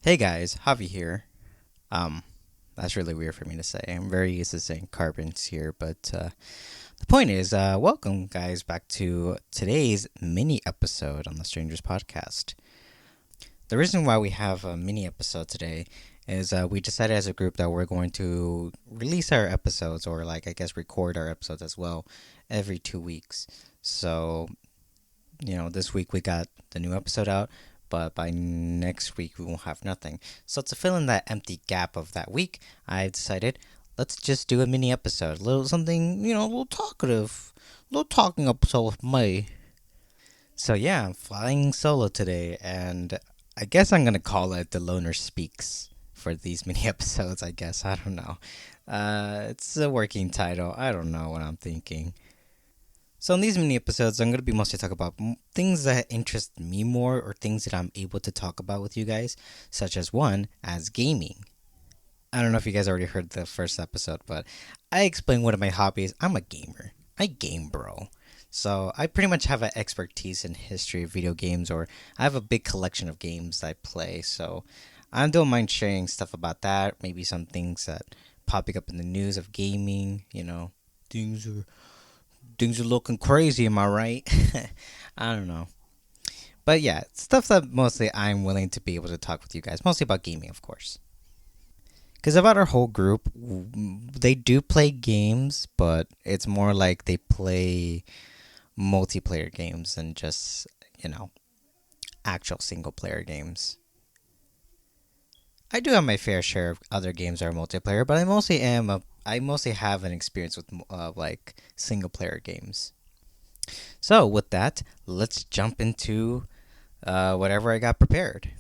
Hey guys, Javi here. Um, that's really weird for me to say. I'm very used to saying carbons here, but the point is, welcome guys back to today's mini episode on the Strangers Podcast. The reason why we have a mini episode today is we decided as a group that we're going to release our episodes, or like I guess record our episodes as well, every 2 weeks. So this week we got the new episode out, but by next week we won't have nothing. So to fill in that empty gap of that week, I decided let's just do a mini episode, a little something, a little talkative, a little talking episode with me. So yeah, I'm flying solo today, and I guess I'm gonna call it the Loner Speaks for these mini episodes. I guess I don't know. It's a working title. I don't know what I'm thinking. So in these mini episodes, I'm going to be mostly talking about things that interest me more or things that I'm able to talk about with you guys, such as one, as gaming. I don't know if you guys already heard the first episode, but I explained one of my hobbies. I'm a gamer. I game, bro. So I pretty much have an expertise in history of video games, or I have a big collection of games that I play. So I don't mind sharing stuff about that. Maybe some things that popping up in the news of gaming. Things are things are looking crazy, am I right? I don't know. But yeah, stuff that mostly I'm willing to be able to talk with you guys, mostly about gaming, of course. Because about our whole group, they do play games, but it's more like they play multiplayer games than just, you know, actual single player games. I do have my fair share of other games that are multiplayer, but I mostly have an experience with like single player games. So with that, let's jump into whatever I got prepared.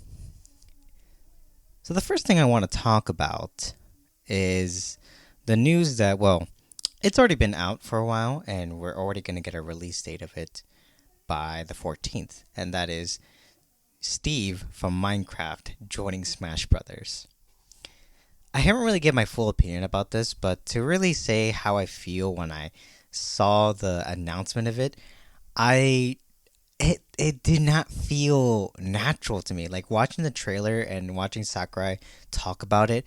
So the first thing I want to talk about is the news that, well, it's already been out for a while, and we're already going to get a release date of it by the 14th, and that is Steve from Minecraft joining Smash Brothers. I haven't really given my full opinion about this, but to really say how I feel when I saw the announcement of it, I it did not feel natural to me. Like watching the trailer and watching Sakurai talk about it,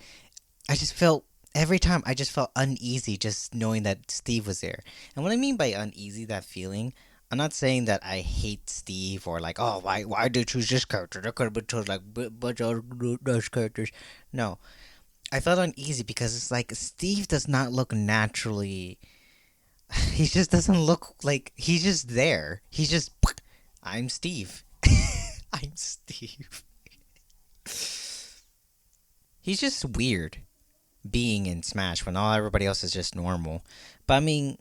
I just felt every time I just felt uneasy just knowing that Steve was there. And what I mean by uneasy, that feeling, I'm not saying that I hate Steve or like, oh, why did you choose this character? That could have been chosen like bunch of those characters. No, I felt uneasy because it's like Steve does not look naturally. He just doesn't look like he's just there. He's just I'm Steve. I'm Steve. He's just weird being in Smash when all everybody else is just normal. But I mean,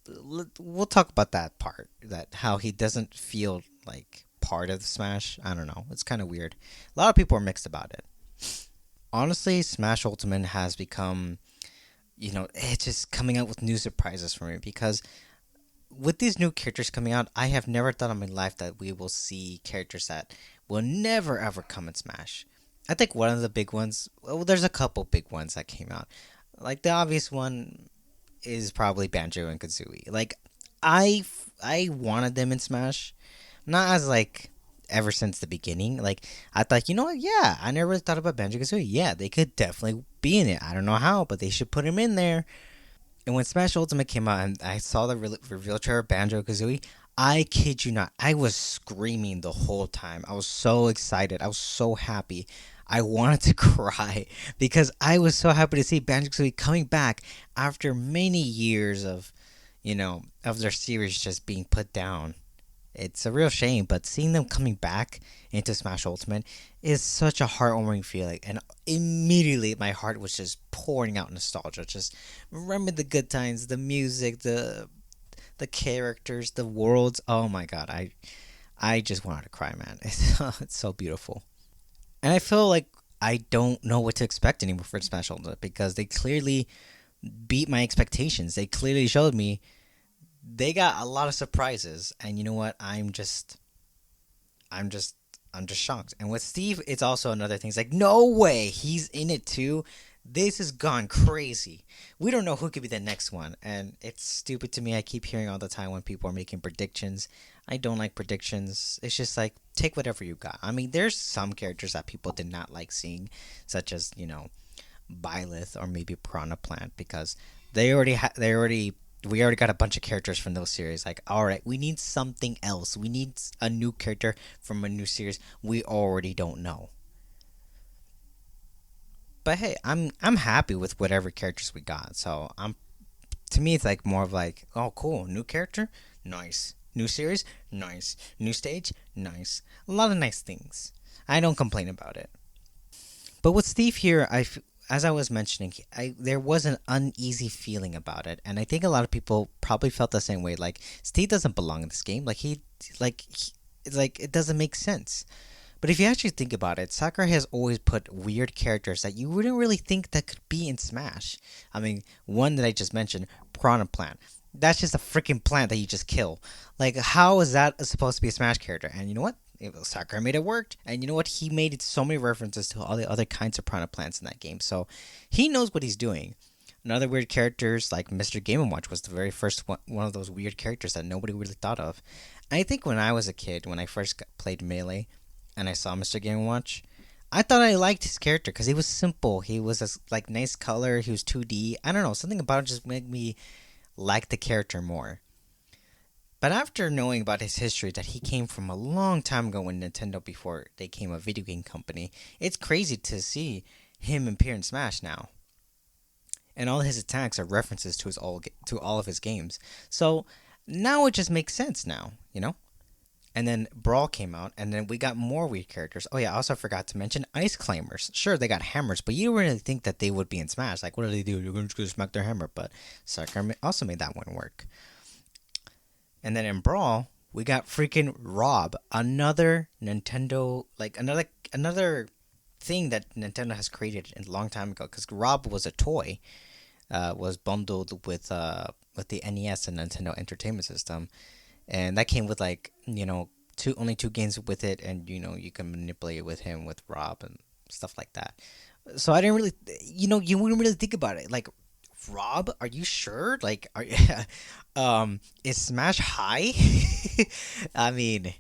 we'll talk about that part. That how he doesn't feel like part of Smash. I don't know. It's kind of weird. A lot of people are mixed about it. Honestly, Smash Ultimate has become, it's just coming out with new surprises for me because with these new characters coming out, I have never thought in my life that we will see characters that will never ever come in Smash. I think one of the big ones, well, there's a couple big ones that came out. Like the obvious one is probably Banjo and Kazooie. Like I wanted them in Smash, not as like ever since the beginning. Like I thought, you know what? Yeah, I never really thought about Banjo Kazooie. Yeah, they could definitely be in it. I don't know how, but they should put him in there. And when Smash Ultimate came out and I saw the reveal trailer Banjo Kazooie, I kid you not, I was screaming the whole time. I was so excited. I was so happy. I wanted to cry because I was so happy to see Banjo Kazooie coming back after many years of their series just being put down. It's a real shame, but seeing them coming back into Smash Ultimate is such a heartwarming feeling. And immediately my heart was just pouring out nostalgia. Just remember the good times, the music, the characters, the worlds. Oh my god, I just wanted to cry, man. It's so beautiful. And I feel like I don't know what to expect anymore for Smash Ultimate because they clearly beat my expectations. They clearly showed me they got a lot of surprises, and you know what? I'm just, I'm just shocked. And with Steve, it's also another thing. It's like, no way, he's in it too. This has gone crazy. We don't know who could be the next one, and it's stupid to me. I keep hearing all the time when people are making predictions. I don't like predictions. It's just like take whatever you got. I mean, there's some characters that people did not like seeing, such as Byleth or maybe Piranha Plant, because they already we already got a bunch of characters from those series. Like, all right, we need something else. We need a new character from a new series we already don't know. But hey, I'm happy with whatever characters we got. So I'm to me it's like more of like, oh cool, new character, nice. New series, nice. New stage, nice. A lot of nice things. I don't complain about it. But with Steve here, as I was mentioning, there was an uneasy feeling about it, and I think a lot of people probably felt the same way. Like Steve doesn't belong in this game. It's like it doesn't make sense. But if you actually think about it, Sakurai has always put weird characters that you wouldn't really think that could be in Smash. I mean, one that I just mentioned, Piranha Plant. That's just a freaking plant that you just kill. Like, how is that supposed to be a Smash character? And you know what? Sakurai made it work. And you know what? He made so many references to all the other kinds of piranha plants in that game. So he knows what he's doing. Another weird characters like Mr. Game and Watch was the very first one of those weird characters that nobody really thought of. I think when I was a kid, when I first played Melee, and I saw Mr. Game and Watch, I thought I liked his character because he was simple. He was like nice color. He was 2D. I don't know. Something about it just made me like the character more. But after knowing about his history, that he came from a long time ago when Nintendo before they became a video game company, it's crazy to see him appear in Smash now. And all his attacks are references to to all of his games. So now it just makes sense now, you know? And then Brawl came out, and then we got more weird characters. Oh yeah, I also forgot to mention Ice Climbers. Sure, they got hammers, but you don't really think that they would be in Smash. Like, what do they do? You're going to smack their hammer, but Sakurai also made that one work. And then in Brawl, we got freaking Rob, another Nintendo, like another thing that Nintendo has created a long time ago. Because Rob was a toy, was bundled with the NES and Nintendo Entertainment System, and that came with like only two games with it, and you can manipulate with him with Rob and stuff like that. So I didn't really, you wouldn't really think about it. Like, Rob, are you sure? Like, is Smash high? I mean,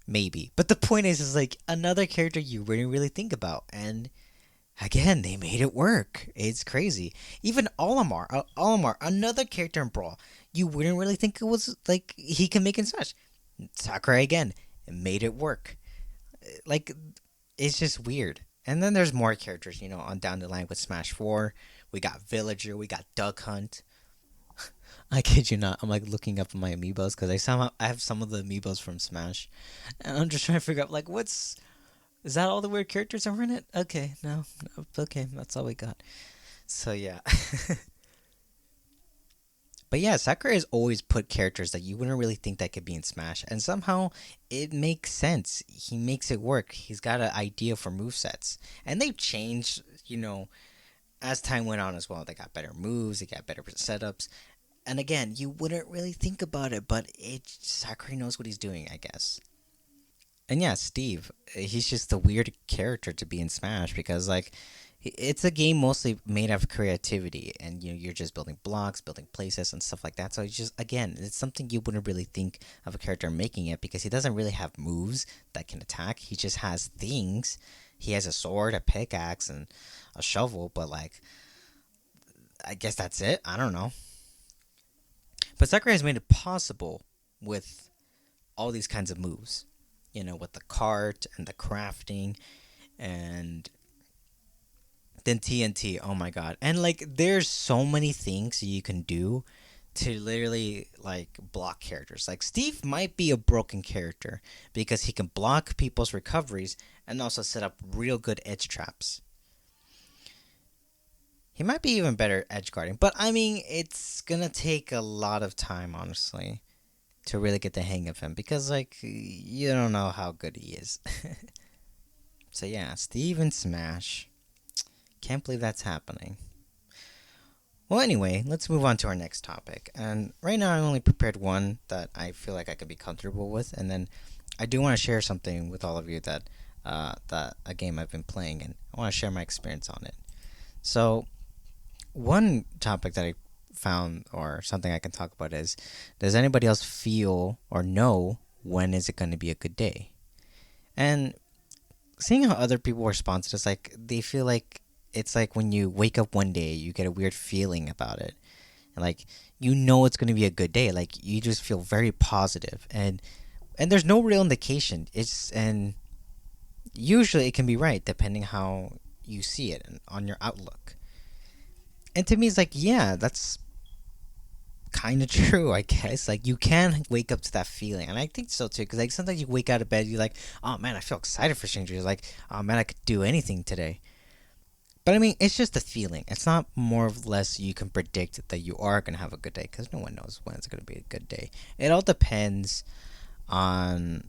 maybe, but the point is like another character you wouldn't really think about, and again, they made it work. It's crazy. Even Olimar, another character in Brawl, you wouldn't really think it was like he can make in Smash. Sakurai again made it work. Like, it's just weird. And then there's more characters, on down the line with Smash 4. We got Villager, we got Duck Hunt. I kid you not. I'm like looking up my amiibos because I have some of the amiibos from Smash, and I'm just trying to figure out like is that all the weird characters that were in it? Okay, no, okay, that's all we got. So yeah, but yeah, Sakurai has always put characters that you wouldn't really think that could be in Smash, and somehow it makes sense. He makes it work. He's got an idea for movesets, and they've changed, as time went on as well. They got better moves, they got better setups, and again, you wouldn't really think about it, but Sakurai knows what he's doing, I guess. And yeah, Steve, he's just a weird character to be in Smash because like it's a game mostly made of creativity, and you're just building blocks, building places and stuff like that. So it's just, again, it's something you wouldn't really think of a character making it because he doesn't really have moves that can attack. He just has things. He has a sword, a pickaxe, and a shovel, but like I guess that's it. I don't know. But Sakurai has made it possible with all these kinds of moves. With the cart and the crafting, and then TNT. Oh my god! And like, there's so many things you can do to literally like block characters. Like, Steve might be a broken character because he can block people's recoveries and also set up real good edge traps. He might be even better edge guarding, but I mean, it's gonna take a lot of time, honestly, to really get the hang of him because like you don't know how good he is. So yeah, Steve and Smash. Can't believe that's happening. Well, anyway, let's move on to our next topic. And right now, I only prepared one that I feel like I could be comfortable with, and then I do want to share something with all of you that a game I've been playing, and I want to share my experience on it. So, one topic that I found, or something I can talk about, is, does anybody else feel or know when is it going to be a good day? And seeing how other people respond to this, like they feel like it's like when you wake up one day, you get a weird feeling about it. And like you know it's going to be a good day. Like you just feel very positive, and there's no real indication. It's and usually it can be right depending how you see it and on your outlook. And to me, it's like, yeah, that's kind of true, I guess. Like you can wake up to that feeling, and I think so too. Because like sometimes you wake out of bed, you're like, oh man, I feel excited for strangers. Like, oh man, I could do anything today. But I mean, it's just a feeling. It's not more or less you can predict that you are gonna have a good day, because no one knows when it's gonna be a good day. It all depends on.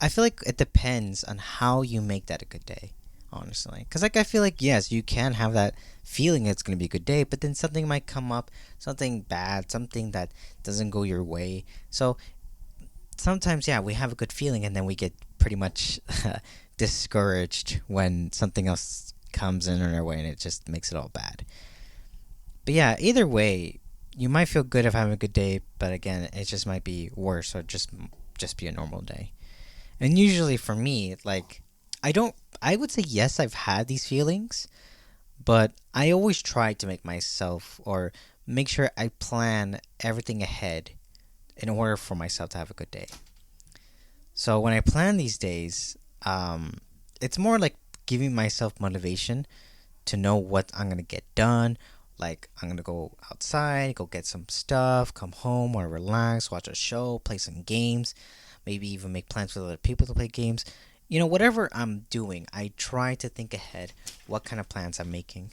I feel like it depends on how you make that a good day, honestly. Because like I feel like yes, you can have that feeling it's gonna be a good day, but then something might come up, something bad, something that doesn't go your way. So sometimes yeah, we have a good feeling, and then we get pretty much discouraged when something else comes in our way, and it just makes it all bad. But yeah, either way, you might feel good of having a good day, but again, it just might be worse, or just be a normal day. And usually for me, like I don't I would say yes, I've had these feelings, but I always try to make myself, or make sure I plan everything ahead in order for myself to have a good day. So when I plan these days, it's more like giving myself motivation to know what I'm gonna get done. Like I'm gonna go outside, go get some stuff, come home, or relax, watch a show, play some games, maybe even make plans with other people to play games. Whatever I'm doing, I try to think ahead what kind of plans I'm making.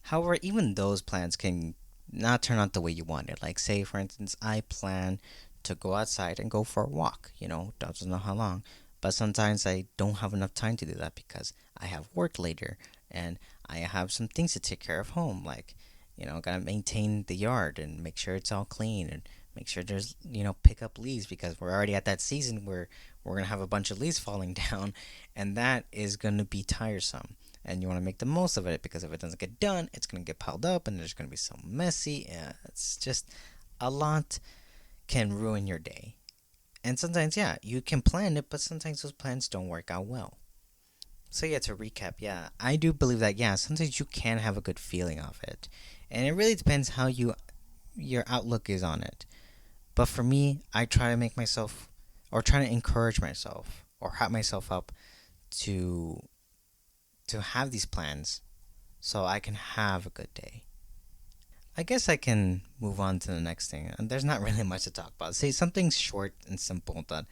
However, even those plans can not turn out the way you want it. Like, say, for instance, I plan to go outside and go for a walk, doesn't know how long. But sometimes I don't have enough time to do that because I have work later and I have some things to take care of home. Like, gotta maintain the yard and make sure it's all clean and make sure there's, pick up leaves because we're already at that season where we're gonna have a bunch of leaves falling down, and that is gonna be tiresome, and you want to make the most of it because if it doesn't get done, it's going to get piled up and there's going to be so messy. Yeah, it's just a lot can ruin your day. And sometimes, yeah, you can plan it, but sometimes those plans don't work out well. So, yeah, to recap, yeah, I do believe that, yeah, sometimes you can have a good feeling of it. And it really depends how your outlook is on it. But for me, I try to make myself, or try to encourage myself, or hype myself up to have these plans so I can have a good day. I guess I can move on to the next thing. And there's not really much to talk about. Say something short and simple that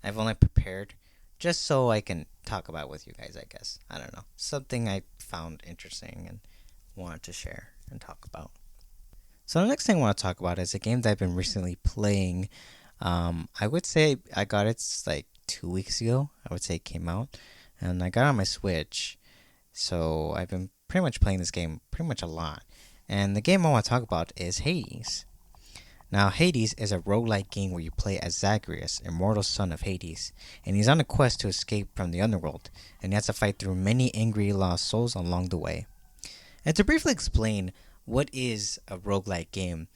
I've only prepared just so I can talk about with you guys, I guess. I don't know. Something I found interesting and wanted to share and talk about. So the next thing I want to talk about is a game that I've been recently playing. I would say I got it like 2 weeks ago. I would say it came out. And I got it on my Switch. So I've been pretty much playing this game pretty much a lot. And the game I want to talk about is Hades. Now, Hades is a roguelike game where you play as Zagreus, immortal son of Hades, and he's on a quest to escape from the underworld, and he has to fight through many angry lost souls along the way. And to briefly explain what is a roguelike game,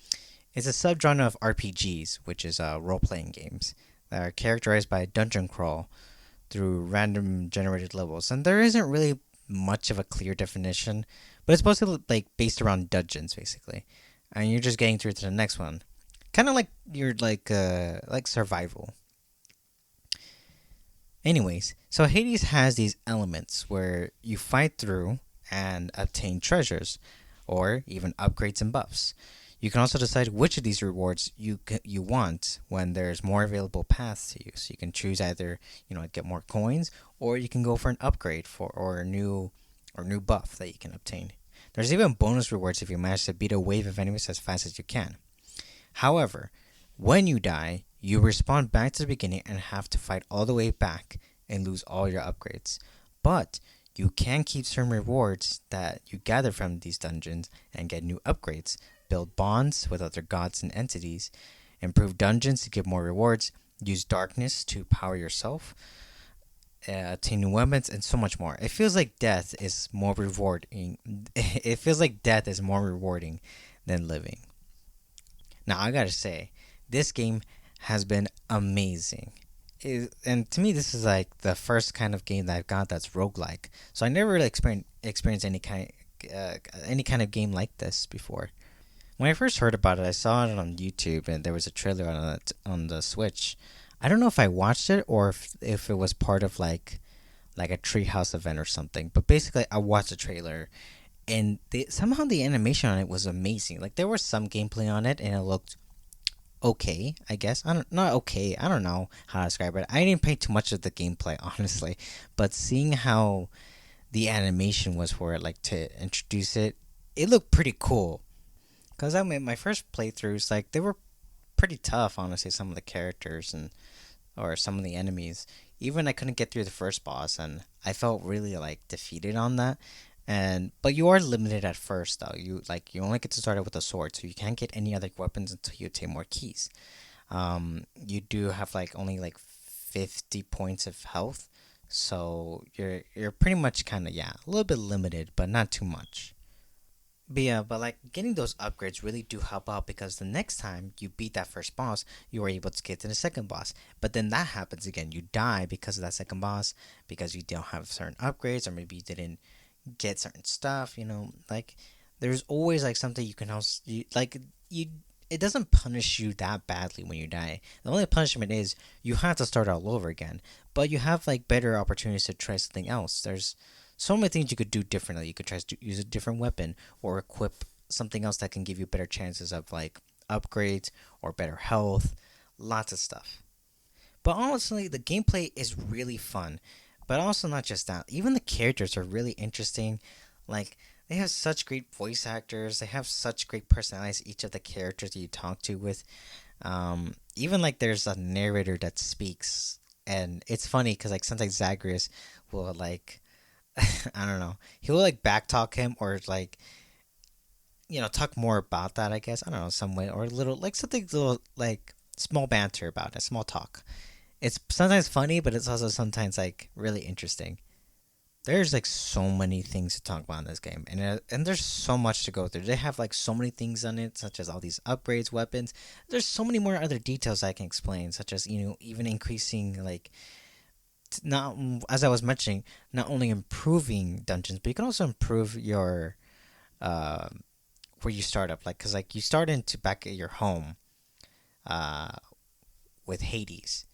it's a subgenre of RPGs, which is role-playing games, that are characterized by a dungeon crawl through random generated levels. And there isn't really much of a clear definition, but it's supposed to like based around dungeons basically, and you're just getting through to the next one, kind of like you're like survival. Anyways, so Hades has these elements where you fight through and obtain treasures, or even upgrades and buffs. You can also decide which of these rewards you want when there's more available paths to you. So you can choose either get more coins, or you can go for an upgrade or a new buff that you can obtain. There's even bonus rewards if you manage to beat a wave of enemies as fast as you can. However, when you die, you respawn back to the beginning and have to fight all the way back and lose all your upgrades. But you can keep certain rewards that you gather from these dungeons and get new upgrades, build bonds with other gods and entities, improve dungeons to get more rewards, use darkness to power yourself, obtaining weapons, and so much more. It feels like death is more rewarding. It feels like death is more rewarding than living. Now, I gotta say, this game has been amazing. And to me, this is like the first kind of game that I've got that's roguelike. So I never really experienced any kind of game like this before. When I first heard about it, I saw it on YouTube, and there was a trailer on it on the Switch. I don't know if I watched it or if it was part of like a treehouse event or something. But basically, I watched the trailer, and somehow the animation on it was amazing. Like there was some gameplay on it, and it looked okay. I guess I don't not okay. I don't know how to describe it. I didn't pay too much of the gameplay, honestly, but seeing how the animation was for it, like to introduce it, it looked pretty cool. Cause I mean, my first playthroughs, like they were pretty tough, honestly. Some of the characters and or some of the enemies. Even I couldn't get through the first boss, and I felt really like defeated on that. And but you are limited at first, though. You only get to start out with a sword, so you can't get any other weapons until you obtain more keys. You do have like only like 50 points of health, so you're pretty much kind of yeah a little bit limited, but not too much. But yeah, but like getting those upgrades really do help out because the next time you beat that first boss, you are able to get to the second boss. But then that happens again. You die because of that second boss because you don't have certain upgrades or maybe you didn't get certain stuff. Like there's always like something you can also like you. It doesn't punish you that badly when you die. The only punishment is you have to start all over again. But you have like better opportunities to try something else. There's so many things you could do differently. You could try to use a different weapon or equip something else that can give you better chances of like upgrades or better health. Lots of stuff. But honestly, the gameplay is really fun. But also not just that. Even the characters are really interesting. Like they have such great voice actors. They have such great personalities. Each of the characters that you talk to with. Even like there's a narrator that speaks, and it's funny because like sometimes Zagreus will like I don't know. He will like backtalk him or like talk more about that. I guess I don't know some way or a little like something little like small banter about it, small talk. It's sometimes funny, but it's also sometimes like really interesting. There's like so many things to talk about in this game, and there's so much to go through. They have like so many things on it, such as all these upgrades, weapons. There's so many more other details I can explain, such as even increasing like not as I was mentioning, not only improving dungeons, but you can also improve your uh, where you start up. Like, cause like you start into back at your home, uh, with Hades,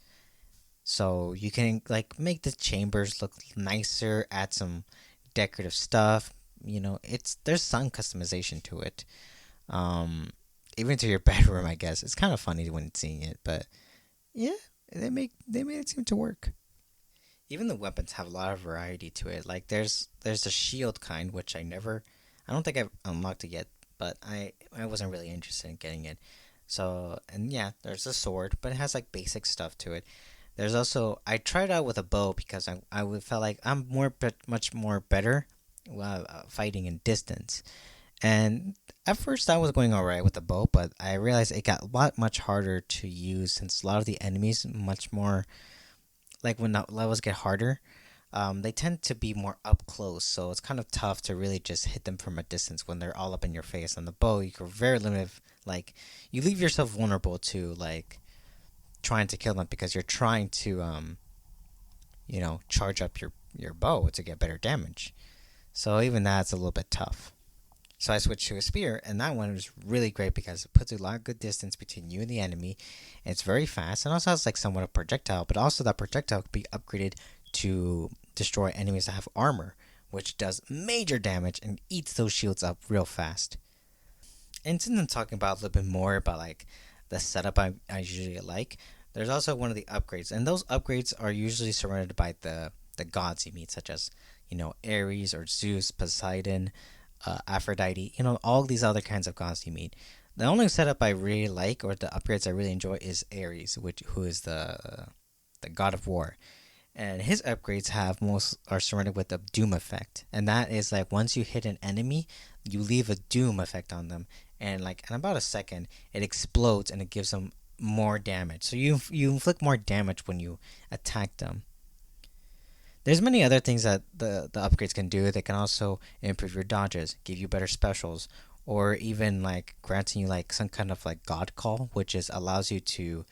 so you can like make the chambers look nicer, add some decorative stuff. It's there's some customization to it. Um, Even to your bedroom, I guess it's kind of funny when seeing it, but yeah, they made it seem to work. Even the weapons have a lot of variety to it. Like there's a shield kind which I don't think I've unlocked it yet, but I wasn't really interested in getting it. So and yeah, there's a sword, but it has like basic stuff to it. There's also I tried out with a bow because I would felt like I'm much more better fighting in distance. And at first I was going alright with the bow, but I realized it got a lot much harder to use since a lot of the enemies much more like when the levels get harder, they tend to be more up close, so it's kind of tough to really just hit them from a distance when they're all up in your face. On the bow, you're very limited. Like you leave yourself vulnerable to like trying to kill them because you're trying to charge up your bow to get better damage. So even that's a little bit tough. So I switched to a spear, and that one was really great because it puts a lot of good distance between you and the enemy. And it's very fast, and also has like somewhat of projectile, but also that projectile could be upgraded to destroy enemies that have armor, which does major damage and eats those shields up real fast. And since I'm talking about a little bit more about like the setup I usually like, there's also one of the upgrades, and those upgrades are usually surrounded by the gods you meet, such as Ares or Zeus, Poseidon, Aphrodite, all these other kinds of gods you meet. The only setup I really like, or the upgrades I really enjoy, is Ares, who is the god of war, and his upgrades have most are surrounded with the doom effect, and that is like once you hit an enemy, you leave a doom effect on them, and like in about a second, it explodes and it gives them more damage. So you inflict more damage when you attack them. There's many other things that the upgrades can do. They can also improve your dodges, give you better specials, or even like granting you like some kind of like god call, which is allows you to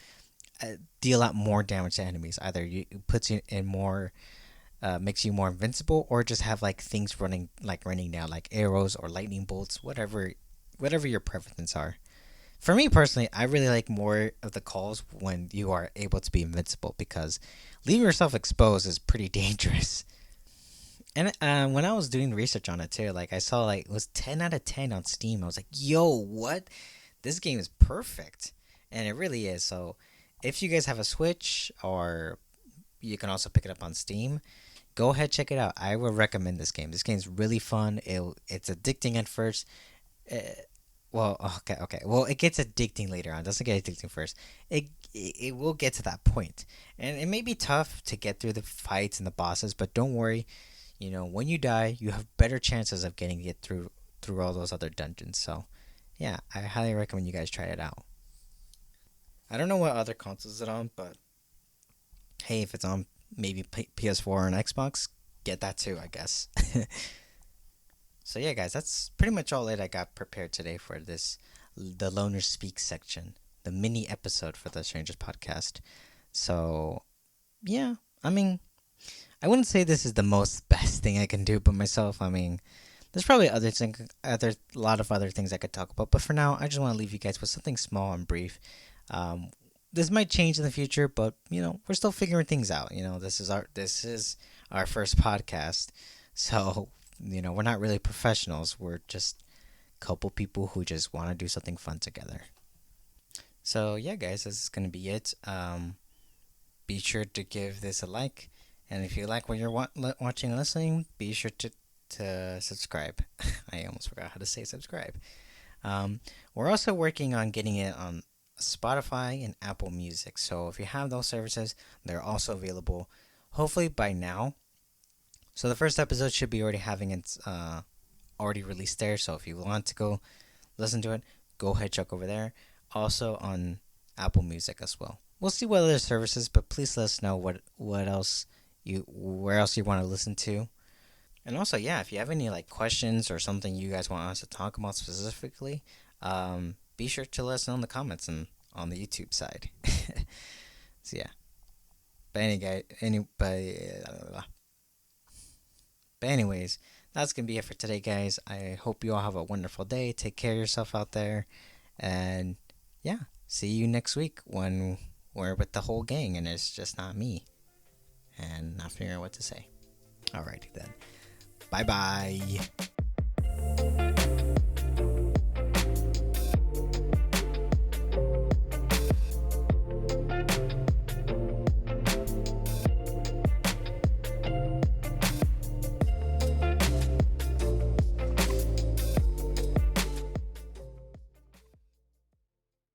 deal out more damage to enemies. Either you puts you in more, makes you more invincible, or just have like things raining down, like arrows or lightning bolts, whatever your preferences are. For me personally, I really like more of the calls when you are able to be invincible because leaving yourself exposed is pretty dangerous. And when I was doing research on it too, like I saw like it was 10 out of 10 on Steam. I was like, "Yo, what? This game is perfect." And it really is. So, if you guys have a Switch or you can also pick it up on Steam, go ahead check it out. I would recommend this game. This game's really fun. It's addicting at first. Uh, well, okay, okay. Well, it gets addicting later on. It doesn't get addicting first. It will get to that point, and it may be tough to get through the fights and the bosses, but don't worry. You know, when you die, you have better chances of getting it through all those other dungeons. So, yeah, I highly recommend you guys try it out. I don't know what other consoles it's on, but hey, if it's on maybe PS4 and Xbox, get that too, I guess. So yeah, guys, that's pretty much all that I got prepared today for this the Loner Speak section, the mini episode for the Strangers podcast. So yeah, I mean, I wouldn't say this is the most best thing I can do by myself. I mean, there's probably other a lot of other things I could talk about, but for now, I just want to leave you guys with something small and brief. Um, this might change in the future, but you know, we're still figuring things out. You know, this is our first podcast, so you know, we're not really professionals. We're just a couple people who just want to do something fun together. So yeah, guys, this is gonna be it. Be sure to give this a like, and if you like what you're watching and listening, be sure to subscribe. I almost forgot how to say subscribe. We're also working on getting it on Spotify and Apple Music. So if you have those services, they're also available. Hopefully by now. So the first episode should be already having its already released there. So if you want to go listen to it, go ahead check over there. Also on Apple Music as well. We'll see what other services, but please let us know what else you where else you want to listen to. And also, yeah, if you have any like questions or something you guys want us to talk about specifically, be sure to let us know in the comments and on the YouTube side. So yeah, but but anyways, that's gonna be it for today, guys. I hope you all have a wonderful day. Take care of yourself out there, and yeah, see you next week when we're with the whole gang and it's just not me and not figuring out what to say. Alrighty then. Bye bye.